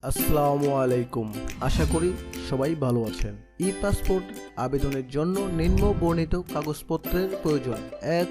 আসসালামু আলাইকুম। আশা করি সবাই ভালো আছেন। ই পাসপোর্ট আবেদনের জন্য নিম্ন বর্ণিত কাগজপত্রের প্রয়োজন: 1.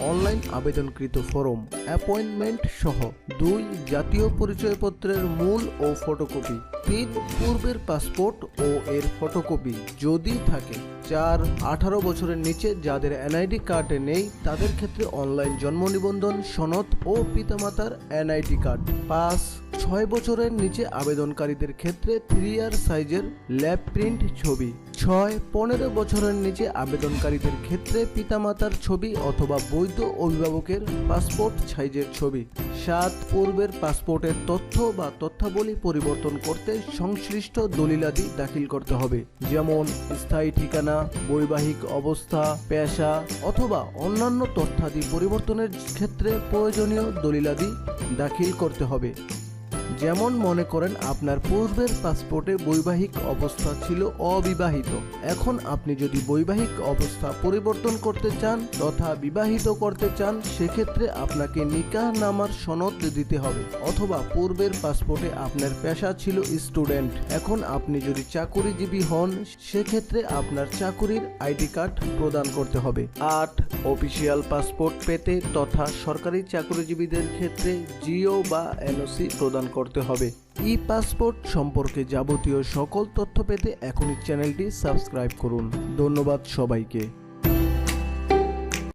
অনলাইন আবেদনকৃত ফর্ম অ্যাপয়েন্টমেন্ট সহ। 2. জাতীয় পরিচয়পত্রের মূল ও ফটোকপি। 3. পূর্বের পাসপোর্ট ও এর ফটোকপি যদি থাকে। 4. 18 বছরের নিচে যাদের এনআইডি কার্ড নেই তাদের ক্ষেত্রে অনলাইন জন্ম নিবন্ধন সনদ ও পিতামাতার এনআইডি কার্ড। 5. 6 বছরের নিচে আবেদনকারীদের ক্ষেত্রে 3R সাইজের ল্যাব প্রিন্ট ছবি। 6. 15 বছরের নিচে আবেদনকারীদের ক্ষেত্রে পিতামাতার ছবি অথবা বৈধ অভিভাবকের পাসপোর্ট সাইজের ছবি। 7. পূর্বের পাসপোর্টের তথ্য বা তথ্যাবলী পরিবর্তন করতে সংশ্লিষ্ট দলিলাদি দাখিল করতে হবে, যেমন স্থায়ী ঠিকানা, বৈবাহিক অবস্থা, পেশা অথবা অন্যান্য তথ্যাদি পরিবর্তনের ক্ষেত্রে প্রয়োজনীয় দলিলাদি দাখিল করতে হবে। যেমন মনে করেন আপনার পূর্বের পাসপোর্টে বৈবাহিক অবস্থা ছিল অবিবাহিত। এখন আপনি যদি বৈবাহিক অবস্থা পরিবর্তন করতে চান তথা বিবাহিত করতে চান, সেক্ষেত্রে আপনাকে নিকাহনামার সনদ দিতে হবে। অথবা পূর্বের পাসপোর্টে আপনার পেশা ছিল স্টুডেন্ট, এখন আপনি যদি চাকুরিজীবী হন সেক্ষেত্রে আপনার চাকুরির আইডি কার্ড প্রদান করতে হবে। 8. অফিসিয়াল পাসপোর্ট পেতে তথা সরকারি চাকুরিজীবীদের ক্ষেত্রে জিও বা এনওসি প্রদান করতে হবে। ই পাসপোর্ট সম্পর্কে যাবতীয় সকল তথ্য পেতে এখনই চ্যানেলটি সাবস্ক্রাইব করুন। ধন্যবাদ সবাইকে।